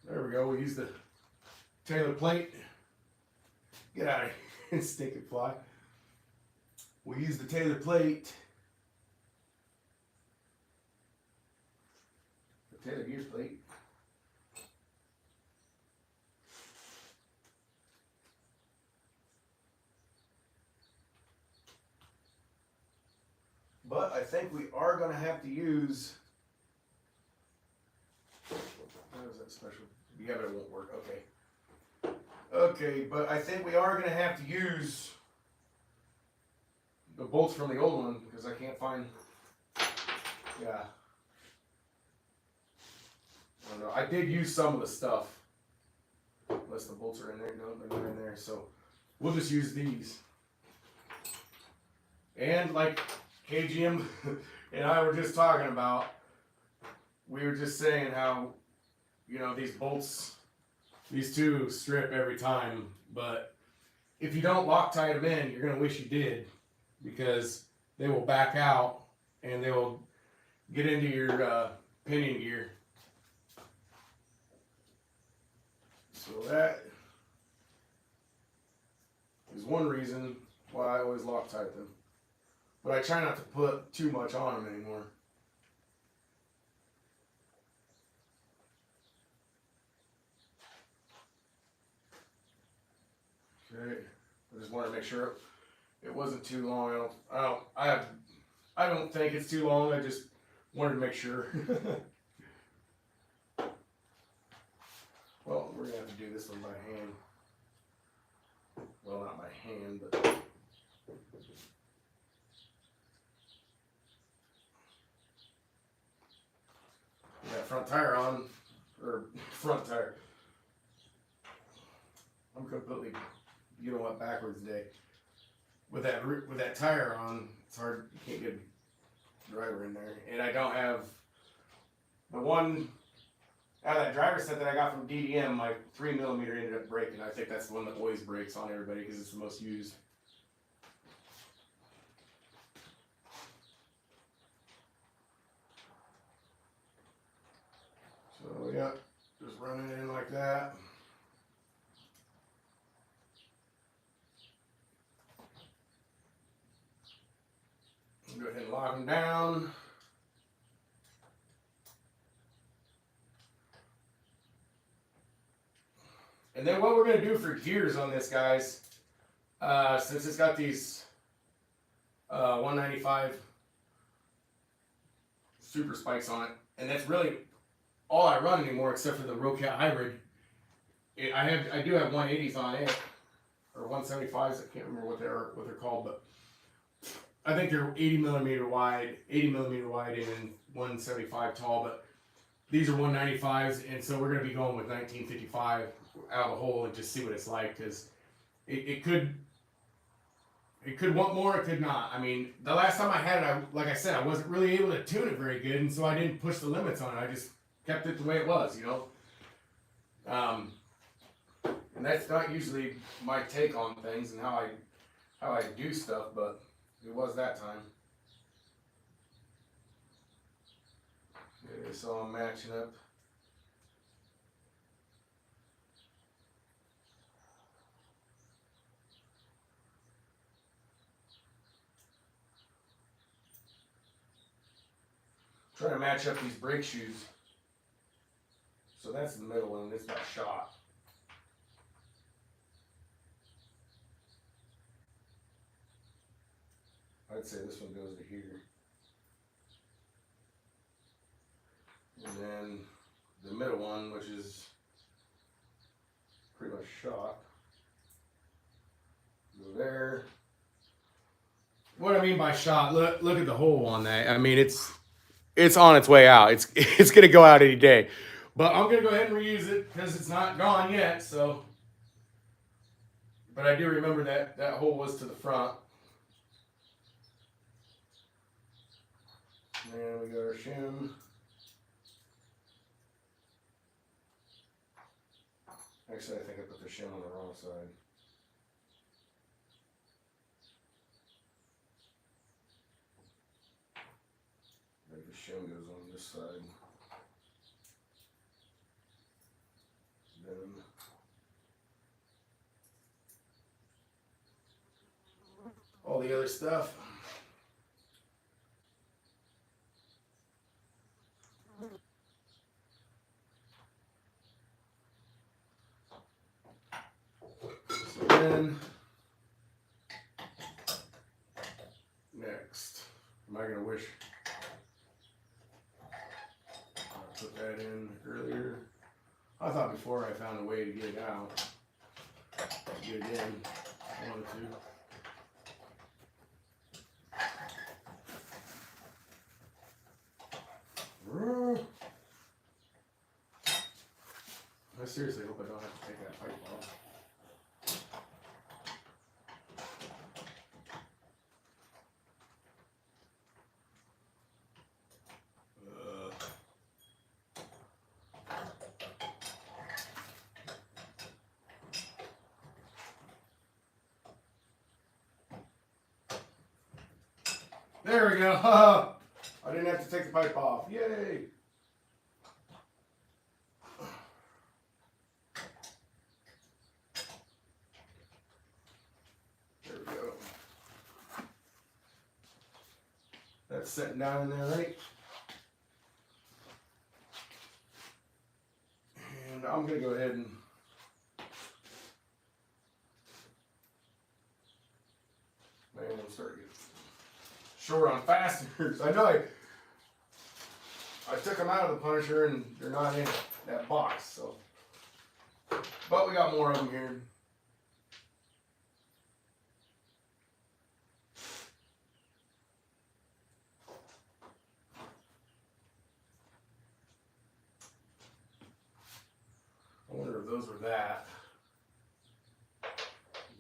there we go. We use the Taylor plate. Get out of here, stinking fly. We use the Taylor plate. The Taylor gear plate. But I think we are going to have to use. How is that special? Yeah, but it won't work. Okay. Okay, but I think we are going to have to use the bolts from the old one because I can't find. Yeah. don't know. I did use some of the stuff. Unless the bolts are in there. No, they're not in there. So we'll just use these. And like KGM and I were just talking about, we were just saying how, you know, these bolts, these two strip every time. But if you don't Loctite them in, you're going to wish you did. Because they will back out and they will get into your pinion gear. So that is one reason why I always Loctite them. But I try not to put too much on them anymore. Okay, I just wanted to make sure it wasn't too long. I don't think it's too long. I just wanted to make sure. Well, we're gonna have to do this one by hand. Well, not by hand, but yeah, front tire on, or front tire. I'm completely, you know what, backwards today. With that tire on, it's hard. You can't get a driver in there, and I don't have the one out of that driver set that I got from DDM. My 3mm ended up breaking. I think that's the one that always breaks on everybody because it's the most used. So yeah, just run it in like that. Go ahead and lock them down. And then what we're going to do for gears on this, guys, since it's got these 195 super spikes on it, and that's really all I run anymore except for the Rocat Hybrid. I do have 180s on it, or 175s. I can't remember what they're called, but I think they're 80mm wide and 175 tall, but these are 195s, and so we're going to be going with 1955 out of the hole and just see what it's like, because it could want more, it could not. I mean, the last time I had it, like I said, I wasn't really able to tune it very good, and so I didn't push the limits on it. I just kept it the way it was, you know. And that's not usually my take on things and how I do stuff, but it was that time. Okay, so I'm matching up. Trying to match up these brake shoes. So that's the middle one. It's got shot. I'd say this one goes to here. And then the middle one, which is pretty much shot, go there. What I mean by shot, look at the hole on that. I mean, it's on its way out. It's gonna go out any day. But I'm gonna go ahead and reuse it because it's not gone yet. So, but I do remember that hole was to the front. And we got our shim. Actually, I think I put the shim on the wrong side. Maybe the shim goes on this side. Then all the other stuff. So then next, am I gonna wish I put that in earlier? I thought before I found a way to get it out, get it in. I wanted to. seriously hope I don't have to take that pipe off. There we go. I didn't have to take the pipe off. Yay! There we go. That's sitting down in there, right? And I'm going to go ahead and I'm starting to get short on fasteners. I know I took them out of the Punisher and they're not in that box, so. But we got more of them here. I wonder if those were that.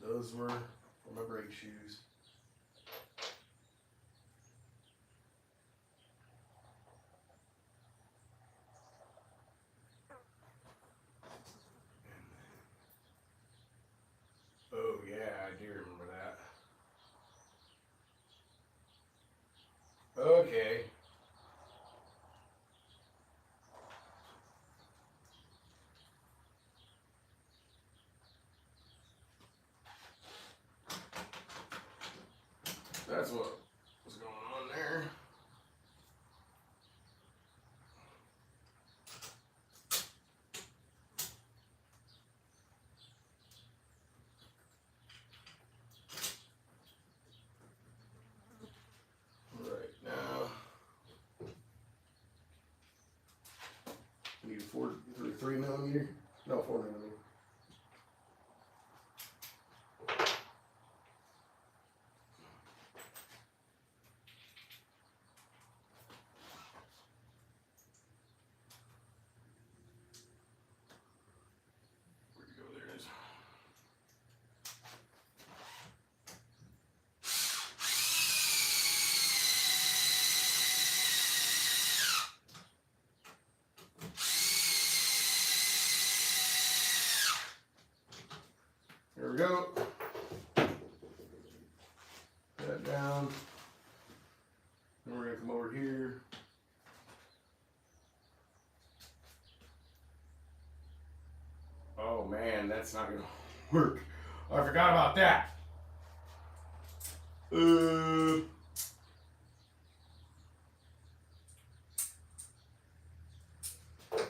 Those were for my brake shoes. Oh yeah, I do remember that. Okay. That's what was going on there. Right now, need a 3 millimeter? No, 4 millimeter. There we go. Put that down. Then we're going to come over here. Oh man, that's not going to work. I forgot about that.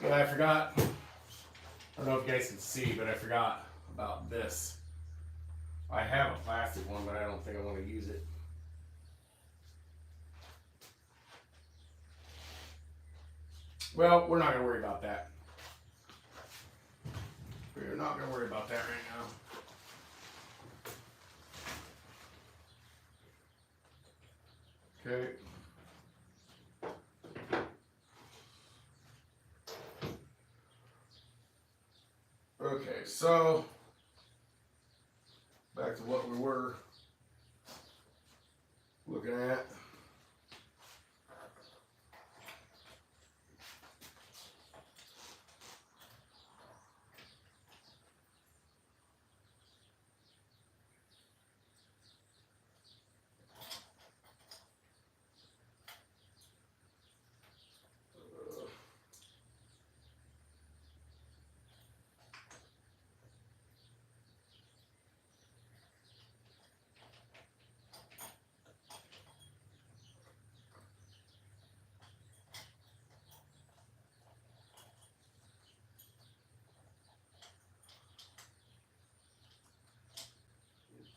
Yeah, I forgot. I don't know if you guys can see, but I forgot about this. I have a plastic one, but I don't think I want to use it. Well, we're not going to worry about that. We're not going to worry about that right now. Okay. Okay, so back to what we were looking at.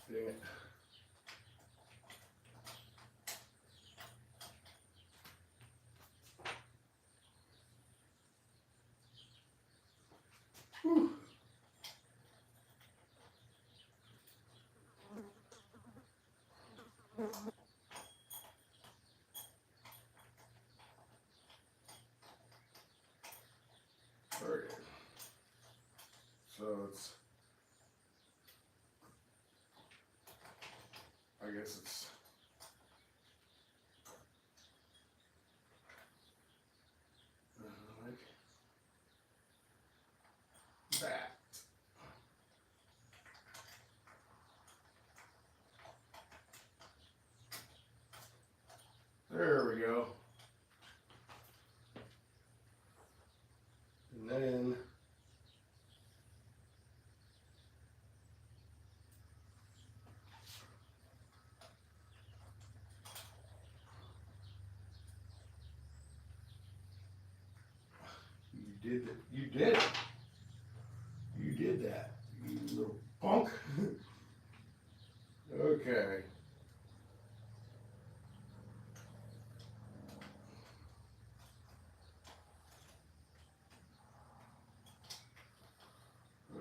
Dang it. Whew. All right. is like that. There we go. And then you did it. You did it. You did that. You little punk. Okay.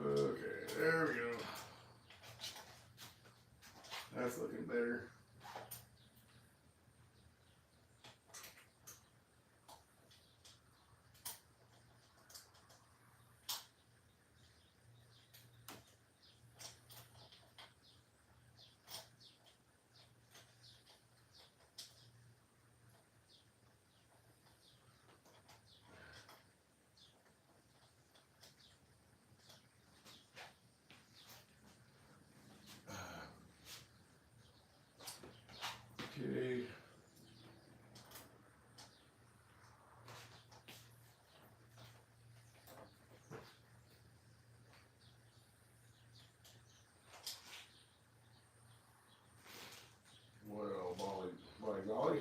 Okay, there we go. That's looking better. Okay. Well, by golly.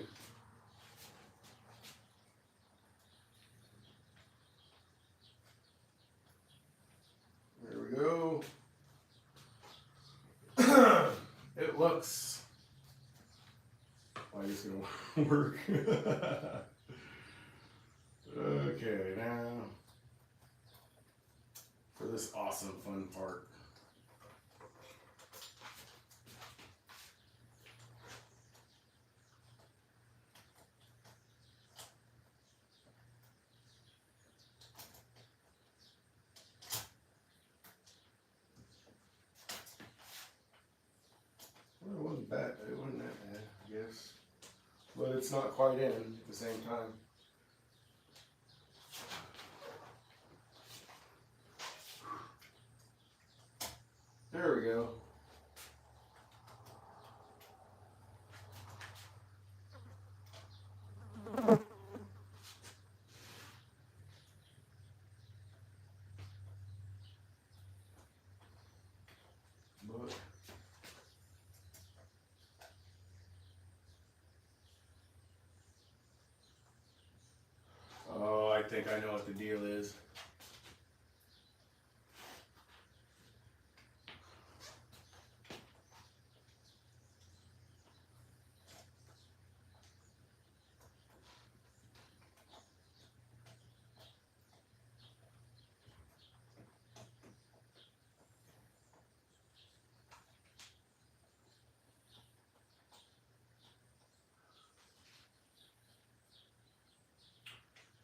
There we go. It looks like it's gonna work. Okay, now for this awesome fun part. Well, it wasn't bad. It wasn't that bad, I guess. But it's not quite in at the same time. There we go. But oh, I think I know what the deal is.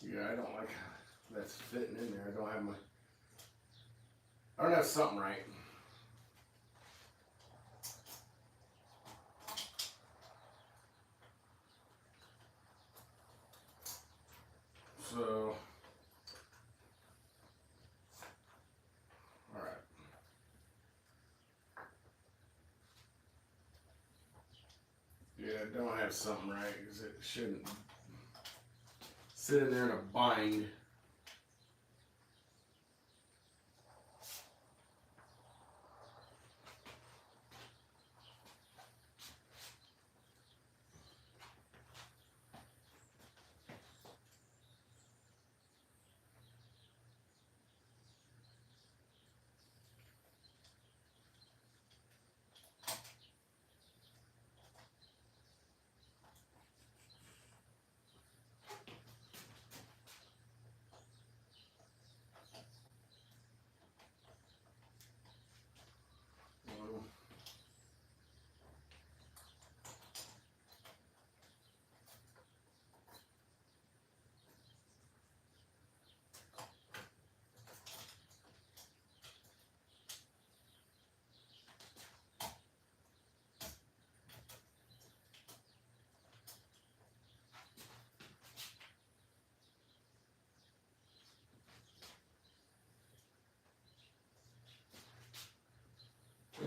Yeah, I don't like how that's fitting in there. I don't have something right. So, all right. Yeah, I don't have something right because it shouldn't sit in there in a bind.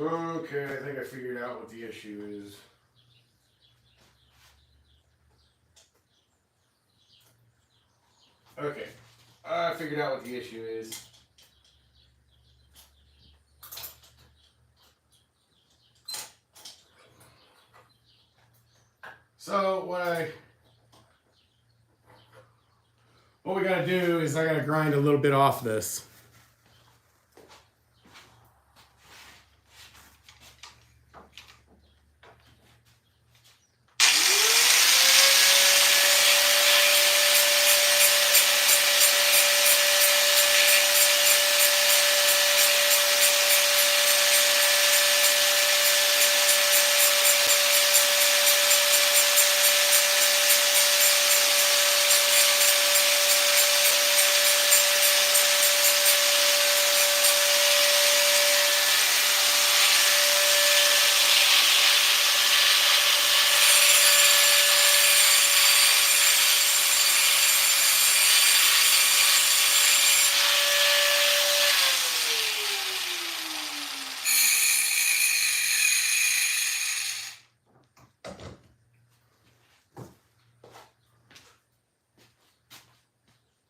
Okay, I think I figured out what the issue is. Okay, I figured out what the issue is. So what we gotta do is I gotta grind a little bit off this.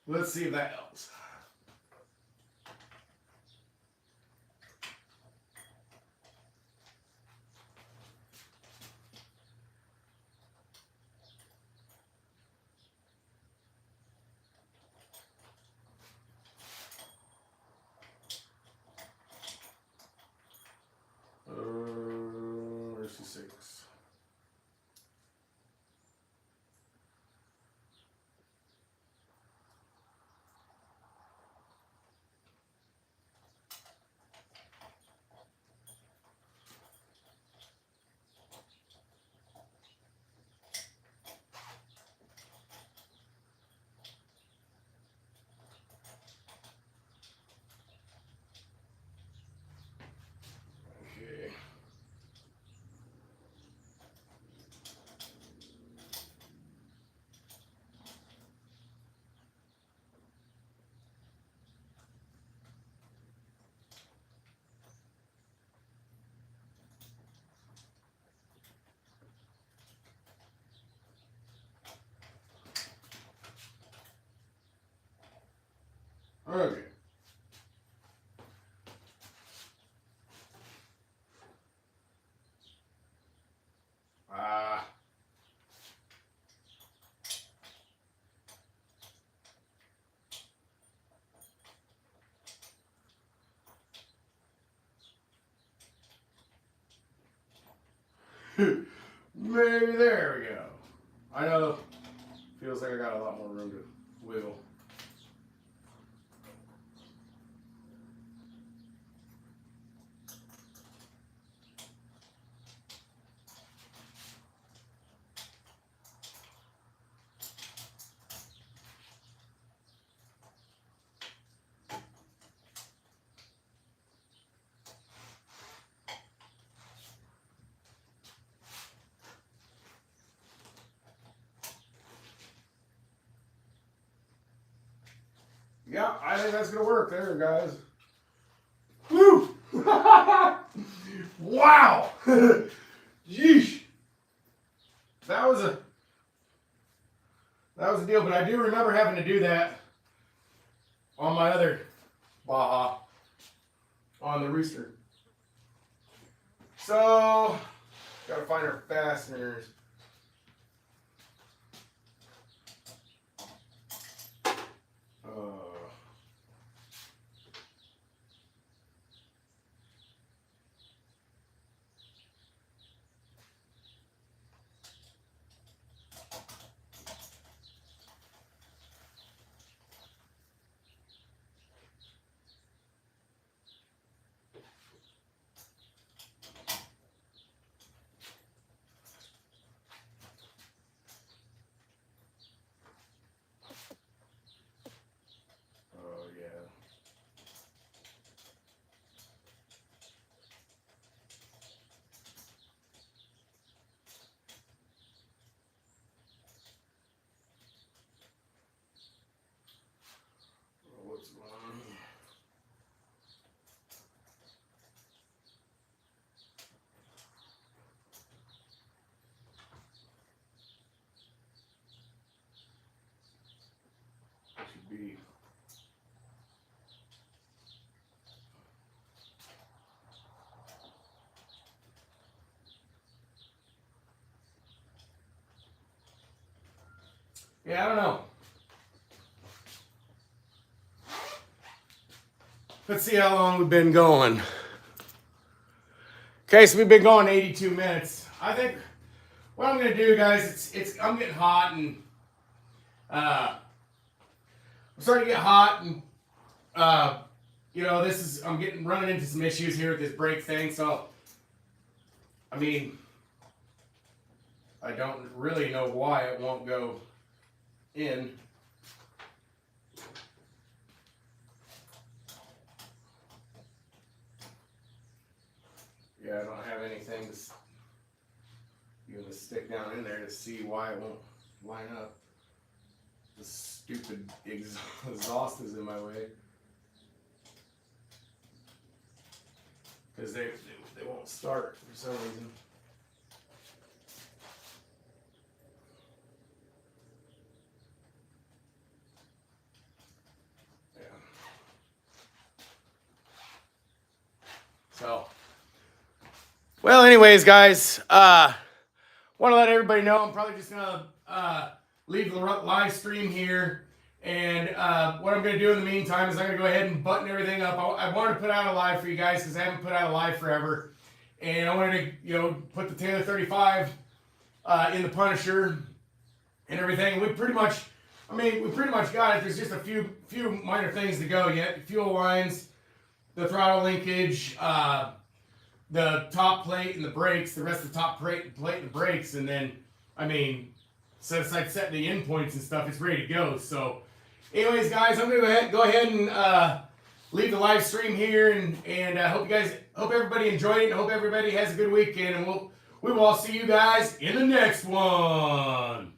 Let's see if that helps. Where's the 6? Okay. Okay. Ah. Maybe there we go. I know. Feels like I got a lot more room to wiggle. Yeah, I think that's gonna work there, guys. Woo! Wow! Yeesh! That was a deal, but I do remember having to do that on my other Baja on the Rooster. So gotta find our fasteners. be. Yeah, I don't know. Let's see how long we've been going. Okay, so we've been going 82 minutes. I think what I'm gonna do, guys, I'm getting hot and I'm starting to get hot and I'm running into some issues here with this brake thing. So I mean, I don't really know why it won't go in. Yeah, I don't have anything to even to stick down in there to see why it won't line up. The stupid exhaust is in my way. Because they won't start for some reason. Yeah. So, well, anyways, guys, want to let everybody know I'm probably just gonna leave the live stream here, and what I'm gonna do in the meantime is I'm gonna go ahead and button everything up. I wanted to put out a live for you guys because I haven't put out a live forever, and I wanted to put the Taylor 35 in the Punisher and everything. We pretty much got it. There's just a few minor things to go yet. Fuel lines, the throttle linkage, the top plate and the brakes, the rest of the top plate and the brakes, and then, set aside setting the endpoints and stuff, it's ready to go. So, anyways, guys, I'm gonna go ahead and leave the live stream here, and hope everybody enjoyed it, and hope everybody has a good weekend, and we will all see you guys in the next one.